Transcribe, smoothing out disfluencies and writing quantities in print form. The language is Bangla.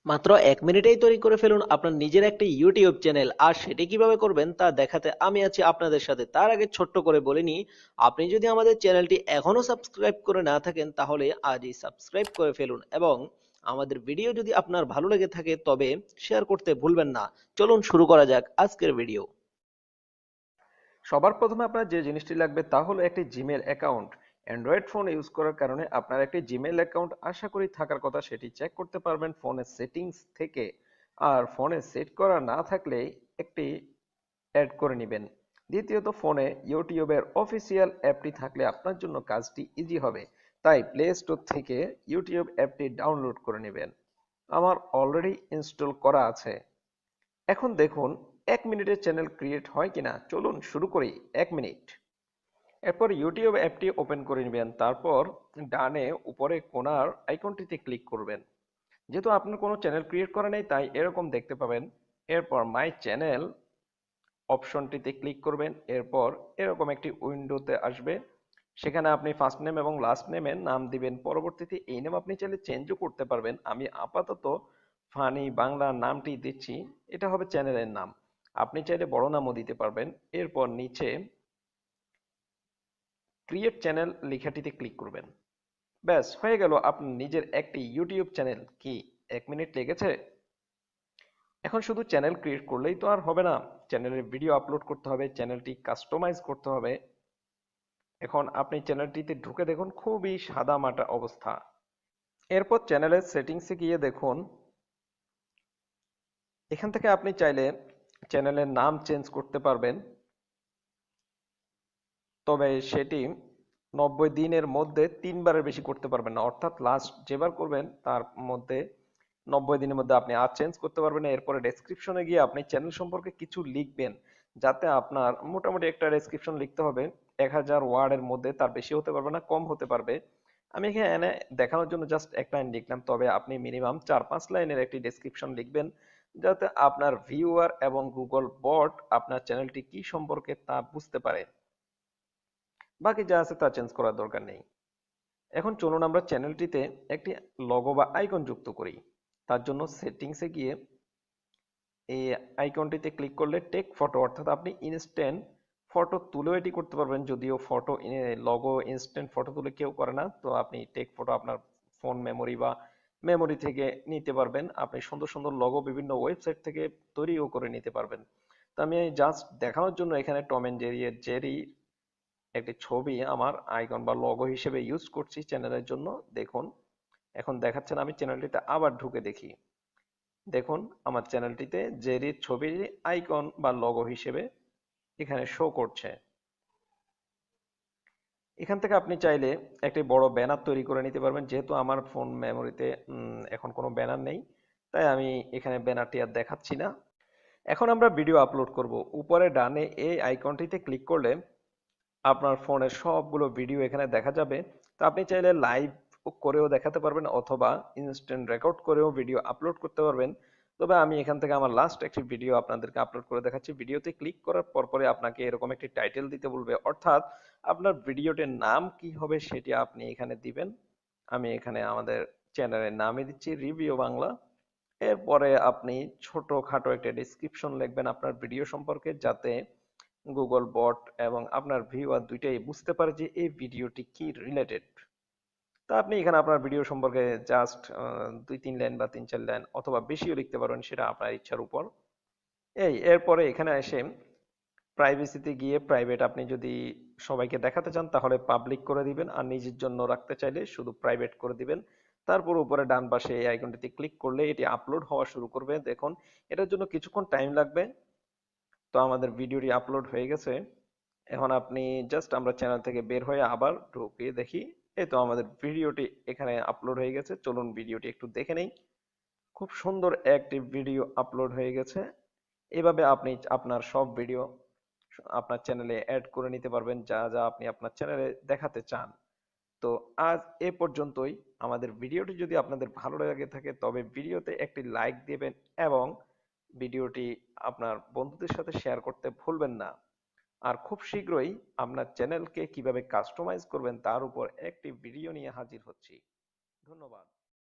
মাত্র 1 মিনিটেই তৈরি করে ফেলুন আপনার নিজের একটি ইউটিউব চ্যানেল। আর সেটি কিভাবে করবেন তা দেখাতে আমি আছি আপনাদের সাথে। তার আগে ছোট্ট করে বলে নিই, আপনি যদি আমাদের চ্যানেলটি এখনো সাবস্ক্রাইব করে না থাকেন তাহলে আজই সাবস্ক্রাইব করে ফেলুন, এবং আমাদের ভিডিও যদি আপনার ভালো লেগে থাকে তবে শেয়ার করতে ভুলবেন না। চলুন শুরু করা যাক আজকের ভিডিও। সবার প্রথমে আপনার যে জিনিসটি লাগবে তা হলো একটি Gmail account. Android phone use করার কারণে আপনার একটি জিমেল অ্যাকাউন্ট আশা করি থাকার কথা, সেটি চেক করতে পারবেন ফোনের সেটিংস থেকে। আর ফোনে সেট করা না থাকলে একটি অ্যাড করে নেবেন। দ্বিতীয়ত, ফোনে ইউটিউবের অফিসিয়াল অ্যাপটি থাকলে আপনার জন্য কাজটি ইজি হবে, তাই প্লে স্টোর থেকে ইউটিউব অ্যাপটি ডাউনলোড করে নেবেন। আমার অলরেডি ইনস্টল করা আছে। এখন দেখুন 1 মিনিটের চ্যানেল ক্রিয়েট হয় কিনা। চলুন শুরু করি। 1 মিনিট। এরপর ইউটিউব অ্যাপটি ওপেন করে নেবেন, তারপর ডানে উপরে কোণার আইকনটিতে ক্লিক করবেন। যেহেতু আপনার কোনো চ্যানেল ক্রিয়েট করা নেই তাই এরকম দেখতে পাবেন। এরপর মাই চ্যানেল অপশনটিতে ক্লিক করবেন। এরপর এরকম একটি উইন্ডোতে আসবে, সেখানে আপনি ফার্স্ট নেম এবং লাস্ট নেমের নাম দিবেন। পরবর্তীতে এই নাম আপনি চাইলে চেঞ্জও করতে পারবেন। আমি আপাতত ফানি বাংলা নামটি দিচ্ছি, এটা হবে চ্যানেলের নাম। আপনি চাইলে বড় নামও দিতে পারবেন। এরপর নিচে ক্রিয়েট চ্যানেল লেখাটিতে ক্লিক করবেন। ব্যাস হয়ে গেল আপনার নিজের একটি ইউটিউব চ্যানেল। কি 1 মিনিট লেগেছে? এখন শুধু চ্যানেল ক্রিয়েট করলেই তো আর হবে না, চ্যানেলের ভিডিও আপলোড করতে হবে, চ্যানেলটি কাস্টমাইজ করতে হবে। এখন আপনি চ্যানেলটিতে ঢুকে দেখুন খুবই সাদা মাটা অবস্থা। এরপর চ্যানেলের সেটিংসে গিয়ে দেখুন, এখান থেকে আপনি চাইলে চ্যানেলের নাম চেঞ্জ করতে পারবেন, তবে সেটি 90 দিনের মধ্যে 3বারের বেশি করতে পারবেন না। অর্থাৎ লাস্ট যেবার করবেন তার মধ্যে 90 দিনের মধ্যে আপনি আর চেঞ্জ করতে পারবেন না। এরপরে ডেসক্রিপশনে গিয়ে আপনি চ্যানেল সম্পর্কে কিছু লিখবেন, যাতে আপনার মোটামুটি একটা ডেসক্রিপশন লিখতে হবে 1000 ওয়ার্ডের মধ্যে, তার বেশি হতে পারবে না, কম হতে পারবে। আমি এখানে দেখানোর জন্য জাস্ট 1 লাইন লিখলাম, তবে আপনি মিনিমাম 4-5 লাইনের একটি ডেসক্রিপশন লিখবেন, যাতে আপনার ভিউয়ার এবং গুগল বট আপনার চ্যানেলটি কি সম্পর্কে তা বুঝতে পারে। বাকি যা আছে তা চেঞ্জ করার দরকার নেই। এখন চলুন আমরা চ্যানেলটিতে একটি লগো বা আইকন যুক্ত করি। তার জন্য সেটিংসে গিয়ে এই আইকনটিতে ক্লিক করলে টেক ফটো, অর্থাৎ আপনি ইনস্ট্যান্ট ফটো তুলেও এটি করতে পারবেন। যদিও ফটো লগো ইনস্ট্যান্ট ফটো তুলে কেউ করে না, তো আপনি টেক ফটো আপনার ফোন মেমোরি বা মেমোরি থেকে নিতে পারবেন। আপনি সুন্দর সুন্দর লগো বিভিন্ন ওয়েবসাইট থেকে তৈরিও করে নিতে পারবেন। তো আমি জাস্ট দেখানোর জন্য এখানে টম এন্ড জেরি একটি ছবি আমার আইকন বা লগো হিসেবে ইউজ করছি চ্যানেলের জন্য। দেখুন এখন দেখাচ্ছেন, আমি চ্যানেলটিতে আবার ঢুকে দেখি। দেখুন আমার চ্যানেলটিতে জেরির ছবি আইকন বা লগো হিসেবে এখানে শো করছে। এখান থেকে আপনি চাইলে একটি বড় ব্যানার তৈরি করে নিতে পারবেন। যেহেতু আমার ফোন মেমোরিতে এখন কোনো ব্যানার নেই, তাই আমি এখানে ব্যানারটি আর দেখাচ্ছি না। এখন আমরা ভিডিও আপলোড করব। উপরে ডানে এই আইকনটিতে ক্লিক করলে আপনার ফোনের সবগুলো ভিডিও এখানে দেখা যাবে। তো আপনি চাইলে লাইভ করেও দেখাতে পারবেন, অথবা ইনস্ট্যান্ট রেকর্ড করেও ভিডিও আপলোড করতে পারবেন। তবে আমি এখান থেকে আমার লাস্ট একটি ভিডিও আপনাদেরকে আপলোড করে দেখাচ্ছি। ভিডিওতে ক্লিক করার পরে আপনাকে এরকম একটি টাইটেল দিতে বলবে, অর্থাৎ আপনার ভিডিওটির নাম কি হবে সেটি আপনি এখানে দিবেন। আমি এখানে আমাদের চ্যানেলের নামই দিচ্ছি রিভিউ বাংলা। এরপরে আপনি ছোটখাটো একটা ডেসক্রিপশন লিখবেন আপনার ভিডিও সম্পর্কে, যাতে গুগল বট এবং আপনার ভিউয়ার দুইটাই বুঝতে পারে যে এই ভিডিওটি কি রিলেটেড। তা আপনি এখানে আপনার ভিডিও সম্পর্কে জাস্ট 2-3 লাইন বা 3-4 লাইন অথবা বেশিও লিখতে পারবেন, সেটা আপনার ইচ্ছার উপর। এরপরে এখানে এসে প্রাইভেসিতে গিয়ে প্রাইভেট আপনি যদি সবাইকে দেখাতে চান তাহলে পাবলিক করে দিবেন, আর নিজের জন্য রাখতে চাইলে শুধু প্রাইভেট করে দিবেন। তারপর উপরে ডান পাশে এই আইকনটিতে ক্লিক করলে এটি আপলোড হওয়া শুরু করবে। দেখুন এটার জন্য কিছুক্ষণ টাইম লাগবে। তো আমাদের ভিডিওটি আপলোড হয়ে গেছে। এখন আপনি জাস্ট আমরা চ্যানেল থেকে বের হয়ে আবার ঢুকিয়ে দেখি, এই তো আমাদের ভিডিওটি এখানে আপলোড হয়ে গেছে। চলুন ভিডিওটি একটু দেখে নেই। খুব সুন্দর একটি ভিডিও আপলোড হয়ে গেছে। এভাবে আপনি আপনার সব ভিডিও আপনার চ্যানেলে অ্যাড করে নিতে পারবেন, যা যা আপনি আপনার চ্যানেলে দেখাতে চান। তো আজ এ পর্যন্তই। আমাদের ভিডিওটি যদি আপনাদের ভালো লেগে থাকে তবে ভিডিওতে একটি লাইক দিবেন, এবং ভিডিওটি আপনার বন্ধুদের সাথে শেয়ার করতে ভুলবেন না। আর খুব শীঘ্রই আপনার চ্যানেলকে কিভাবে কাস্টমাইজ করবেন তার উপর একটি ভিডিও নিয়ে হাজির হচ্ছি। ধন্যবাদ।